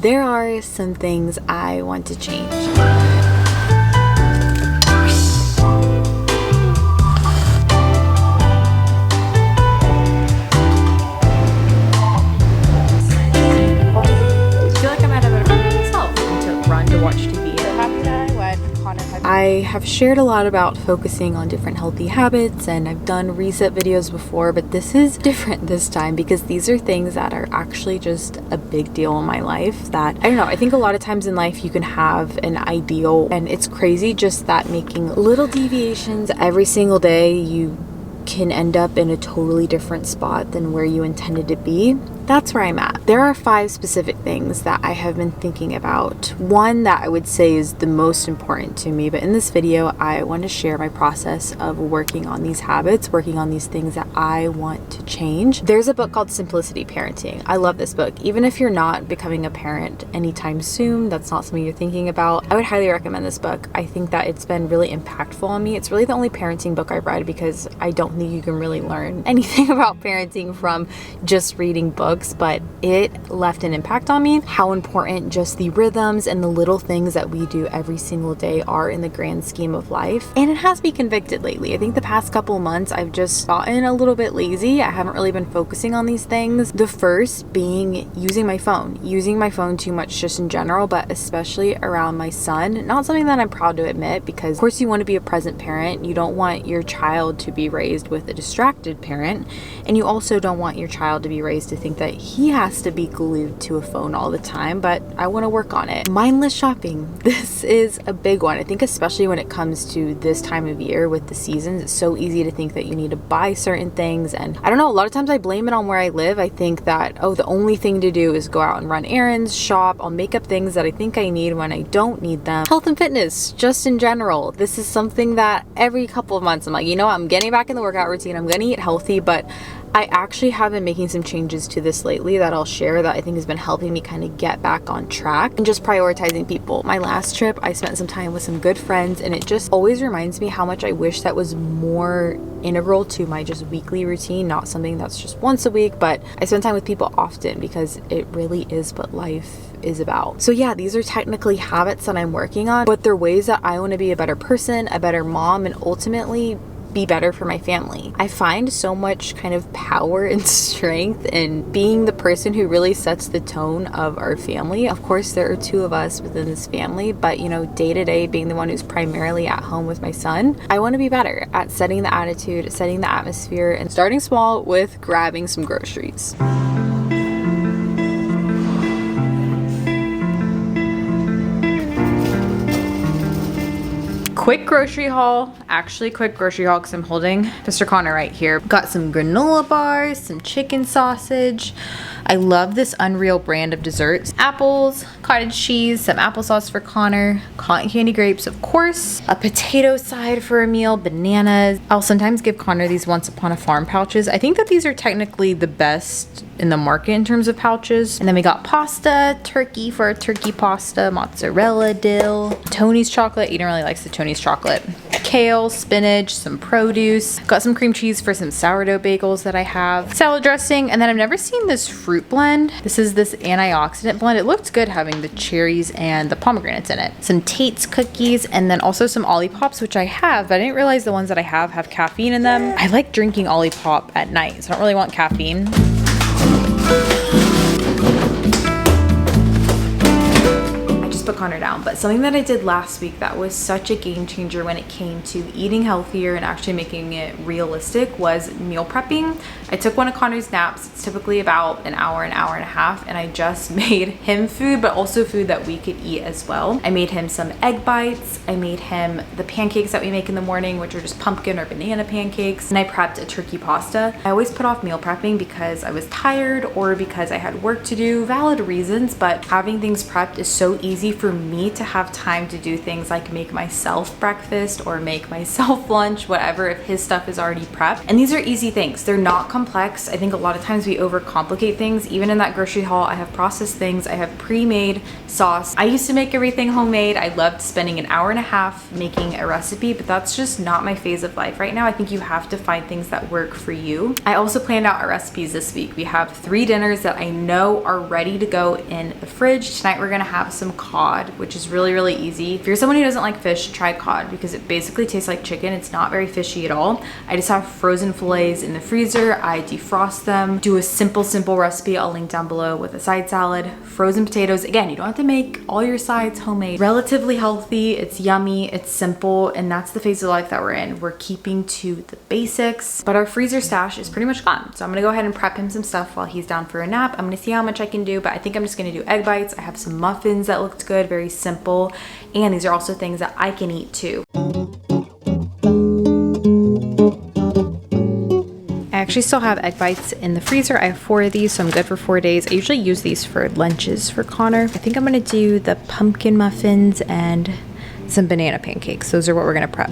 There are some things I want to change. I have shared a lot about focusing on different healthy habits, and I've done reset videos before, but this is different this time because these are things that are actually just a big deal in my life that, I don't know, I think a lot of times in life you can have an ideal, and it's crazy just that making little deviations every single day, you can end up in a totally different spot than where you intended to be. That's where I'm at. There are 5 specific things that I have been thinking about. One that I would say is the most important to me, but in this video, I want to share my process of working on these habits, working on these things that I want to change. There's a book called Simplicity Parenting. I love this book. Even if you're not becoming a parent anytime soon, that's not something you're thinking about, I would highly recommend this book. I think that it's been really impactful on me. It's really the only parenting book I've read because I don't think you can really learn anything about parenting from just reading books, but it left an impact on me. How important just the rhythms and the little things that we do every single day are in the grand scheme of life. And it has me convicted lately. I think the past couple months I've just gotten a little bit lazy. I haven't really been focusing on these things. The first being using my phone too much just in general, but especially around my son. Not something that I'm proud to admit because of course you want to be a present parent. You don't want your child to be raised with a distracted parent, and you also don't want your child to be raised to think that he has to be glued to a phone all the time, but I want to work on it. Mindless shopping. This is a big one. I think especially when it comes to this time of year with the seasons, it's so easy to think that you need to buy certain things, and I don't know, a lot of times I blame it on where I live. I think that, oh, the only thing to do is go out and run errands, shop, I'll make up things that I think I need when I don't need them. Health and fitness, just in general. This is something that every couple of months I'm like, you know what, I'm getting back in the workout routine, I'm gonna eat healthy, but I actually have been making some changes to this lately that I'll share that I think has been helping me kind of get back on track and just prioritizing people. My last trip, I spent some time with some good friends, and it just always reminds me how much I wish that was more integral to my just weekly routine, not something that's just once a week, but I spend time with people often because it really is what life is about. So yeah, these are technically habits that I'm working on, but they're ways that I want to be a better person, a better mom, and ultimately be better for my family. I find so much kind of power and strength in being the person who really sets the tone of our family. Of course, there are 2 of us within this family, but you know, day to day, being the one who's primarily at home with my son, I want to be better at setting the attitude, setting the atmosphere, and starting small with grabbing some groceries. Quick grocery haul, actually quick grocery haul because I'm holding Mr. Connor right here. Got some granola bars, some chicken sausage. I love this Unreal brand of desserts. Apples, cottage cheese, some applesauce for Connor, cotton candy grapes, of course, a potato side for a meal, bananas. I'll sometimes give Connor these Once Upon a Farm pouches. I think that these are technically the best in the market in terms of pouches. And then we got pasta, turkey for a turkey pasta, mozzarella dill, Tony's chocolate. Eden really likes the Tony's chocolate. Kale, spinach, some produce. Got some cream cheese for some sourdough bagels that I have. Salad dressing, and then I've never seen this fruit blend. This is this antioxidant blend. It looked good having the cherries and the pomegranates in it. Some Tate's cookies, and then also some Olipop, which I have, but I didn't realize the ones that I have caffeine in them. I like drinking Olipop at night, so I don't really want caffeine. Put Connor down, but something that I did last week that was such a game changer when it came to eating healthier and actually making it realistic was meal prepping. I took one of Connor's naps. It's typically about an hour and a half, and I just made him food, but also food that we could eat as well. I made him some egg bites. I made him the pancakes that we make in the morning, which are just pumpkin or banana pancakes, and I prepped a turkey pasta. I always put off meal prepping because I was tired or because I had work to do, valid reasons, but having things prepped is so easy for me to have time to do things like make myself breakfast or make myself lunch, whatever, if his stuff is already prepped. And these are easy things. They're not complex. I think a lot of times we overcomplicate things. Even in that grocery haul, I have processed things. I have pre-made sauce. I used to make everything homemade. I loved spending an hour and a half making a recipe, but that's just not my phase of life right now. I think you have to find things that work for you. I also planned out our recipes this week. We have 3 dinners that I know are ready to go in the fridge. Tonight we're gonna have some cod, which is really, really easy. If you're someone who doesn't like fish, try cod because it basically tastes like chicken. It's not very fishy at all. I just have frozen fillets in the freezer. I defrost them, do a simple recipe I'll link down below with a side salad, frozen potatoes. Again, you don't have to make all your sides homemade. Relatively healthy, it's yummy, it's simple, and that's the phase of life that we're in. We're keeping to the basics, but our freezer stash is pretty much gone. So I'm gonna go ahead and prep him some stuff while he's down for a nap. I'm gonna see how much I can do, but I think I'm just gonna do egg bites. I have some muffins that looked good, very simple, and these are also things that I can eat too. I actually still have egg bites in the freezer. I have 4 of these, so I'm good for 4 days. I usually use these for lunches for Connor. I think I'm gonna do the pumpkin muffins and some banana pancakes. Those are what we're gonna prep.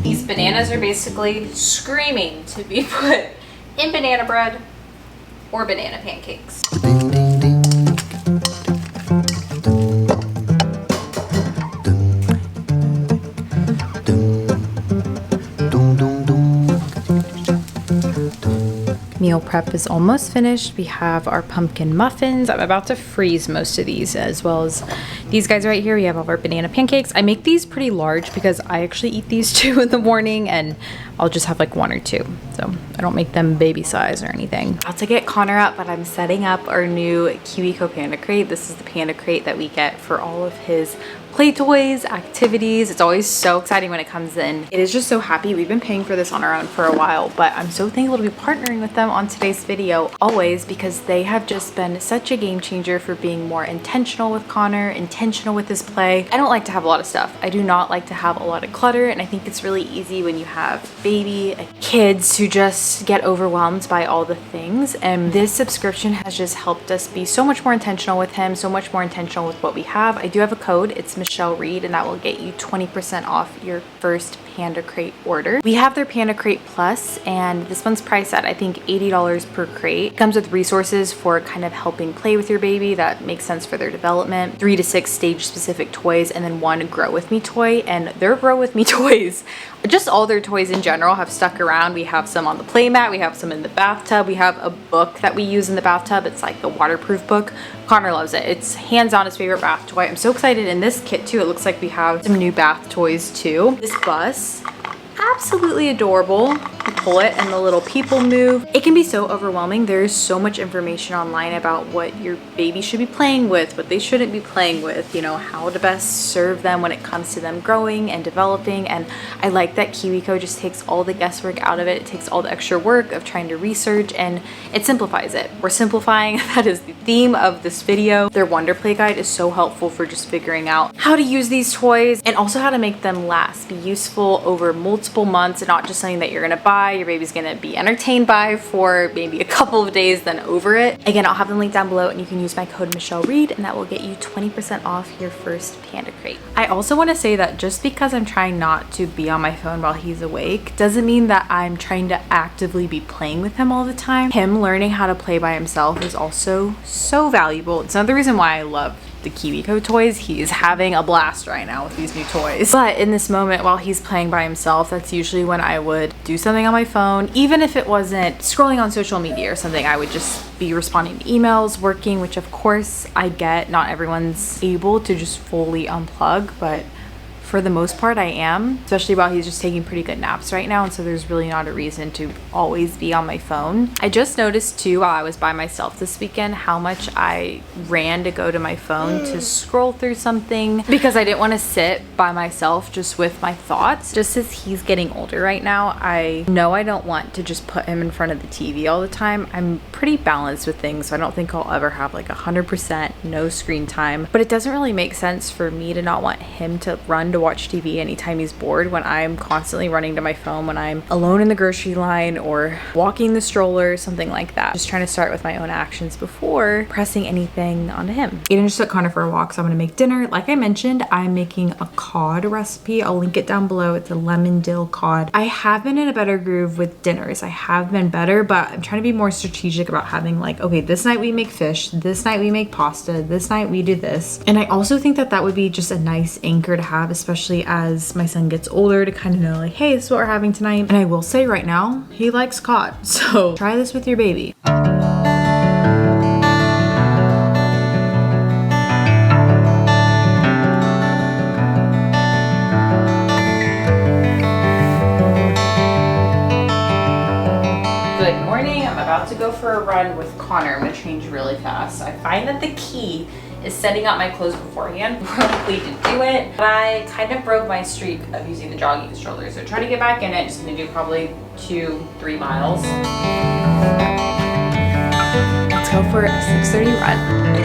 These bananas are basically screaming to be put in banana bread or banana pancakes. Meal prep is almost finished. We have our pumpkin muffins. I'm about to freeze most of these, as well as these guys right here. We have all of our banana pancakes. I make these pretty large because I actually eat these 2 in the morning, and I'll just have like 1 or 2. So I don't make them baby size or anything. About to get Connor up, but I'm setting up our new KiwiCo Panda Crate. This is the Panda Crate that we get for all of his play toys, activities. It's always so exciting when it comes in. It is just so happy. We've been paying for this on our own for a while, but I'm so thankful to be partnering with them on today's video, always, because they have just been such a game changer for being more intentional with Connor, intentional with his play. I don't like to have a lot of stuff. I do not like to have a lot of clutter, and I think it's really easy when you have baby kids who just get overwhelmed by all the things, and this subscription has just helped us be so much more intentional with him, so much more intentional with what we have. I do have a code. It's Michelle Reed, and that will get you 20% off your first Panda Crate order. We have their Panda Crate Plus, and this one's priced at I think $80 per crate. It comes with resources for kind of helping play with your baby that makes sense for their development, 3 to 6 stage specific toys, and then 1 Grow With Me toy. And their Grow With Me toys, just all their toys in general, have stuck around. We have some on the playmat, we have some in the bathtub, we have a book that we use in the bathtub. It's like a waterproof book. Connor loves it. It's hands down his favorite bath toy. I'm so excited. In this kit too, it looks like we have some new bath toys too. This bus, absolutely adorable. You pull it and the little people move. It can be so overwhelming. There's so much information online about what your baby should be playing with, what they shouldn't be playing with, you know, how to best serve them when it comes to them growing and developing. And I like that KiwiCo just takes all the guesswork out of it. It takes all the extra work of trying to research, and it simplifies it. We're simplifying. That is the theme of this video. Their Wonder Play Guide is so helpful for just figuring out how to use these toys and also how to make them last, be useful over multiple months, and not just something that you're gonna buy, your baby's gonna be entertained by for maybe a couple of days, then over it. Again, I'll have the link down below, and you can use my code Michelle Reed, and that will get you 20% off your first Panda Crate. I also want to say that just because I'm trying not to be on my phone while he's awake doesn't mean that I'm trying to actively be playing with him all the time. Him learning how to play by himself is also so valuable. It's another reason why I love the KiwiCo toys. He is having a blast right now with these new toys. But in this moment while he's playing by himself, that's usually when I would do something on my phone. Even if it wasn't scrolling on social media or something, I would just be responding to emails, working, which of course I get. Not everyone's able to just fully unplug, but for the most part I am, especially while he's just taking pretty good naps right now, and so there's really not a reason to always be on my phone. I just noticed too while I was by myself this weekend how much I ran to go to my phone to scroll through something because I didn't want to sit by myself just with my thoughts. Just as he's getting older right now, I know I don't want to just put him in front of the TV all the time. I'm pretty balanced with things, so I don't think I'll ever have like 100% no screen time, but it doesn't really make sense for me to not want him to run to watch TV anytime he's bored when I'm constantly running to my phone when I'm alone in the grocery line or walking the stroller, something like that. Just trying to start with my own actions before pressing anything onto him. Aiden just took Connor for a walk, so I'm gonna make dinner. Like I mentioned, I'm making a cod recipe. I'll link it down below. It's a lemon dill cod. I have been in a better groove with dinners. I have been better, but I'm trying to be more strategic about having like, okay, this night we make fish, this night we make pasta, this night we do this. And I also think that that would be just a nice anchor to have, especially as my son gets older, to kind of know like, hey, this is what we're having tonight. And I will say right now, he likes cod. So try this with your baby. To go for a run with Connor. I'm gonna change really fast. I find that the key is setting up my clothes beforehand. We're likely to do it, but I kind of broke my streak of using the jogging stroller, so trying to get back in it. Just gonna do probably 2-3 miles. Let's go for a 6:30 run.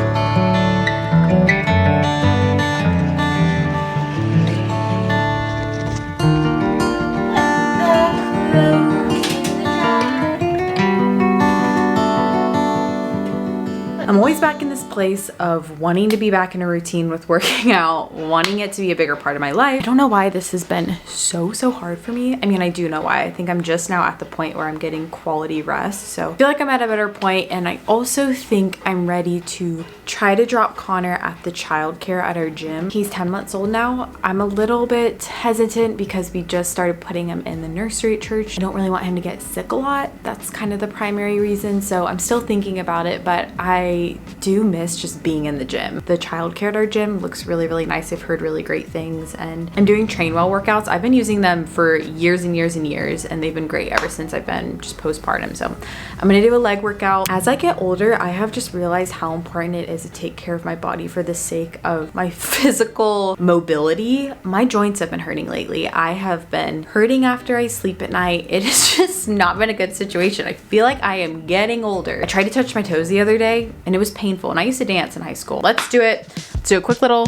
I'm always back in this place of wanting to be back in a routine with working out, wanting it to be a bigger part of my life. I don't know why this has been so hard for me. I mean, I do know why. I think I'm just now at the point where I'm getting quality rest. So I feel like I'm at a better point, and I also think I'm ready to try to drop Connor at the childcare at our gym. He's 10 months old now. I'm a little bit hesitant because we just started putting him in the nursery at church. I don't really want him to get sick a lot. That's kind of the primary reason. So I'm still thinking about it, but I do miss just being in the gym. The childcare at our gym looks really nice. I've heard really great things, and I'm doing Trainwell workouts. I've been using them for years and years, and they've been great ever since I've been just postpartum. So I'm gonna do a leg workout. As I get older, I have just realized how important it is to take care of my body for the sake of my physical mobility. My joints have been hurting lately. I have been hurting after I sleep at night. It has just not been a good situation. I feel like I am getting older. I tried to touch my toes the other day, and it was painful, and I used to dance in high school. Let's do it. Let's do a quick little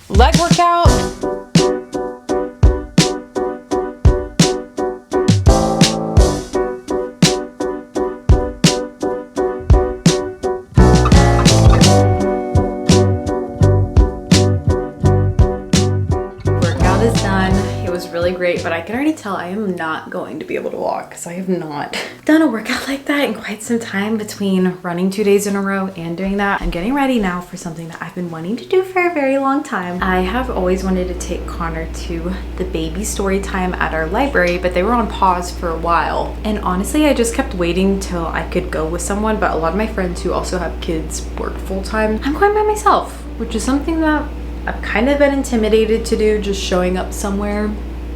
leg workout. Workout is done. It was really great, but I can already tell I am not going to be able to walk because I have not done a workout like that in quite some time between running 2 days in a row and doing that. I'm getting ready now for something that I've been wanting to do for a very long time. I have always wanted to take Connor to the baby story time at our library, but they were on pause for a while. And honestly, I just kept waiting till I could go with someone, but a lot of my friends who also have kids work full time. I'm going by myself, which is something that I've kind of been intimidated to do, just showing up somewhere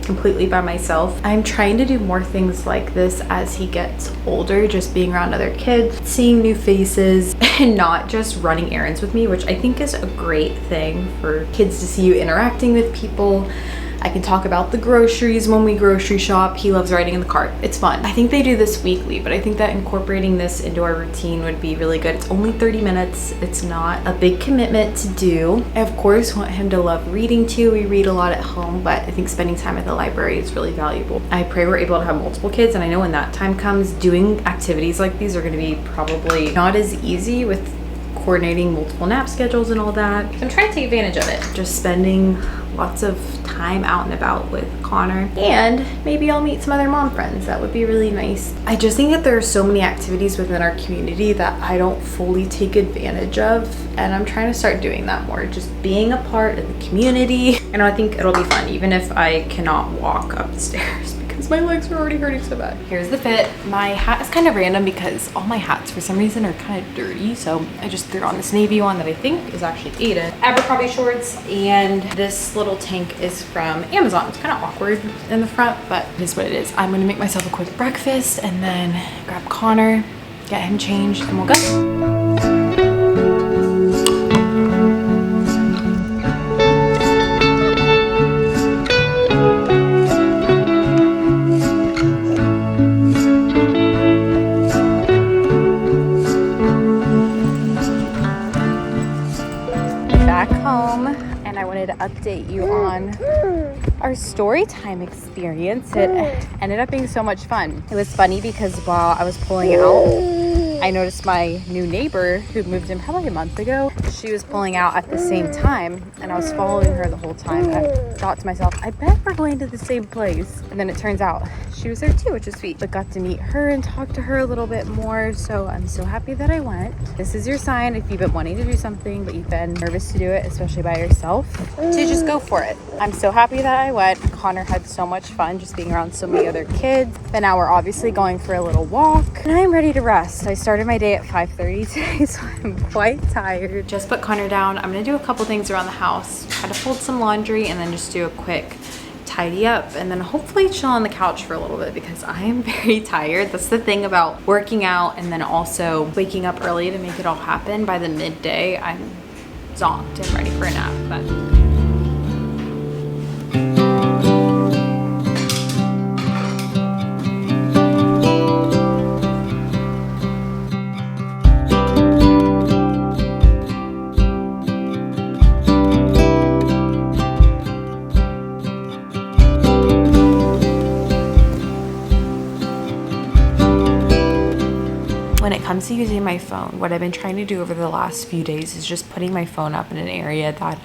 completely by myself. I'm trying to do more things like this as he gets older, just being around other kids, seeing new faces, and not just running errands with me, which I think is a great thing for kids to see you interacting with people. I can talk about the groceries when we grocery shop. He loves riding in the cart. It's fun. I think they do this weekly, but I think that incorporating this into our routine would be really good. It's only 30 minutes. It's not a big commitment to do. I, of course, want him to love reading too. We read a lot at home, but I think spending time at the library is really valuable. I pray we're able to have multiple kids, and I know when that time comes, doing activities like these are going to be probably not as easy with coordinating multiple nap schedules and all that. I'm trying to take advantage of it. Just spending lots of time out and about with Connor, and maybe I'll meet some other mom friends. That would be really nice. I just think that there are so many activities within our community that I don't fully take advantage of, and I'm trying to start doing that more, just being a part of the community. And I think it'll be fun even if I cannot walk up the stairs because jeans. My legs are already hurting so bad. Here's the fit. My hat is kind of random because all my hats for some reason are kind of dirty. So I just threw on this navy one that I think is actually Aiden. Abercrombie shorts, and this little tank is from Amazon. It's kind of awkward in the front, but it is what it is. I'm gonna make myself a quick breakfast and then grab Connor, get him changed, and we'll go. Back home, and I wanted to update you on our story time experience. It ended up being so much fun. It was funny because while I was pulling out, I noticed my new neighbor who moved in probably a month ago. She was pulling out at the same time, and I was following her the whole time. I thought to myself, I bet we're going to the same place. And then it turns out she was there too, which is sweet. But got to meet her and talk to her a little bit more. So I'm so happy that I went. This is your sign if you've been wanting to do something, but you've been nervous to do it, especially by yourself, to just go for it. I'm so happy that I went. Connor had so much fun just being around so many other kids. But now we're obviously going for a little walk, and I'm ready to rest. I started my day at 5:30 today, so I'm quite tired. Just put Connor down. I'm gonna do a couple things around the house, try to fold some laundry, and then just do a quick tidy up, and then hopefully chill on the couch for a little bit because I am very tired. That's the thing about working out and then also waking up early to make it all happen. By the midday, I'm zonked and ready for a nap. But when it comes to using my phone, what I've been trying to do over the last few days is just putting my phone up in an area that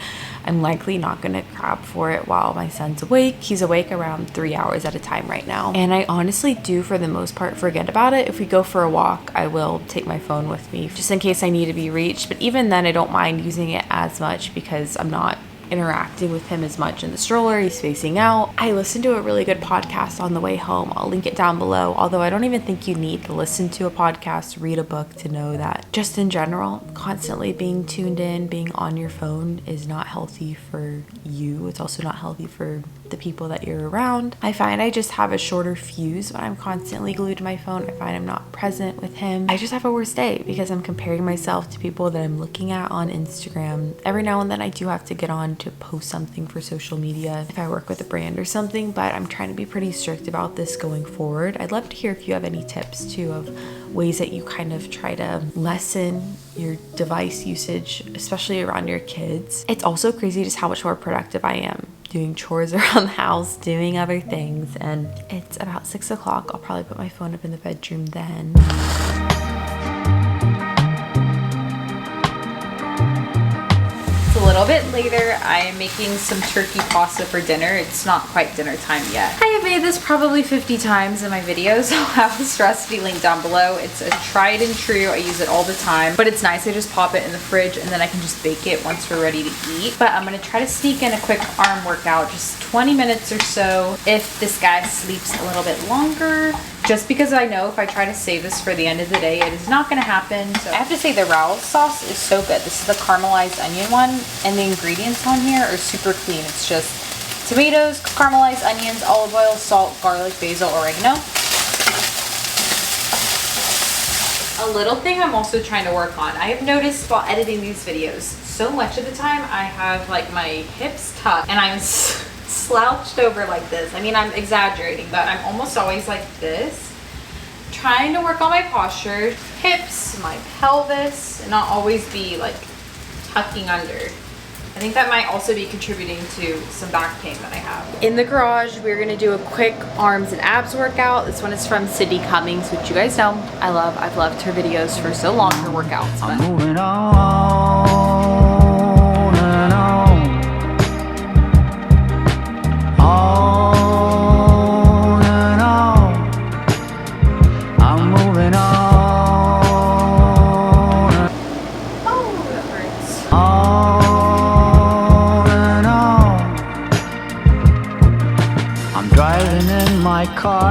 I'm likely not going to grab for it while my son's awake. He's awake around 3 hours at a time right now. And I honestly do, for the most part, forget about it. If we go for a walk, I will take my phone with me just in case I need to be reached. But even then, I don't mind using it as much because I'm not interacting with him as much in the stroller. He's spacing out. I listened to a really good podcast on the way home. I'll link it down below, although I don't even think you need to listen to a podcast, read a book to know that just in general, constantly being tuned in, being on your phone is not healthy for you. It's also not healthy for the people that you're around. I find I just have a shorter fuse when I'm constantly glued to my phone. I find I'm not present with him. I just have a worse day because I'm comparing myself to people that I'm looking at on Instagram. Every now and then I do have to get on to post something for social media if I work with a brand or something, but I'm trying to be pretty strict about this going forward. I'd love to hear if you have any tips too of ways that you kind of try to lessen your device usage, especially around your kids. It's also crazy just how much more productive I am doing chores around the house, doing other things, and it's about 6 o'clock. I'll probably put my phone up in the bedroom then. A little bit later, I am making some turkey pasta for dinner. It's not quite dinner time yet. I have made this probably 50 times in my videos. I'll have this recipe linked down below. It's a tried and true. I use it all the time, but it's nice. I just pop it in the fridge and then I can just bake it once we're ready to eat. But I'm gonna try to sneak in a quick arm workout, just 20 minutes or so if this guy sleeps a little bit longer. Just because I know if I try to save this for the end of the day, it is not going to happen. So I have to say the Raoul sauce is so good. This is the caramelized onion one, and the ingredients on here are super clean. It's just tomatoes, caramelized onions, olive oil, salt, garlic, basil, oregano. A little thing I'm also trying to work on. I have noticed while editing these videos, so much of the time I have like my hips tucked and I'm slouched over like this. I mean, I'm exaggerating, but I'm almost always like this, trying to work on my posture, hips, my pelvis, and not always be like tucking under. I think that might also be contributing to some back pain that I have. In the garage, we're gonna do a quick arms and abs workout. This one is from Sydney Cummings, which you guys know I love. I've loved her videos for so long, her workouts. I'm moving on and on. On and on, I'm moving on. Oh, that hurts. On and on, I'm driving in my car.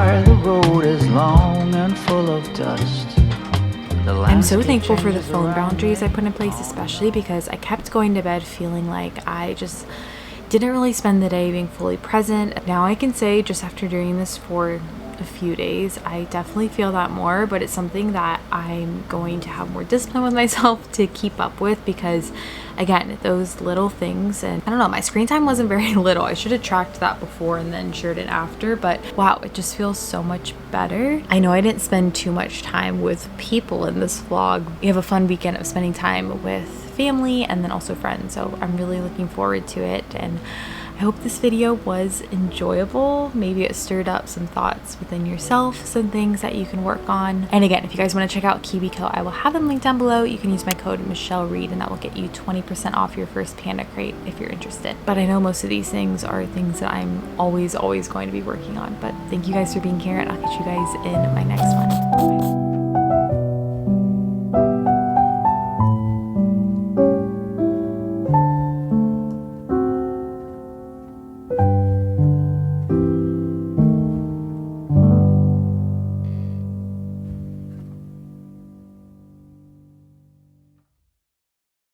I'm so thankful for the phone boundaries I put in place, especially because I kept going to bed feeling like I just didn't really spend the day being fully present. Now I can say, just after doing this for a few days, I definitely feel that more, but it's something that I'm going to have more discipline with myself to keep up with, because again, those little things, and I don't know, my screen time wasn't very little. I should have tracked that before and then shared it after, but wow, it just feels so much better. I know I didn't spend too much time with people in this vlog. We have a fun weekend of spending time with family and then also friends, so I'm really looking forward to it, and I hope this video was enjoyable. Maybe it stirred up some thoughts within yourself, some things that you can work on. And again, if you guys want to check out KiwiCo, I will have them linked down below. You can use my code Michelle Reed, and that will get you 20% off your first Panda crate if you're interested. But I know most of these things are things that I'm always going to be working on. But thank you guys for being here, and I'll catch you guys in my next one.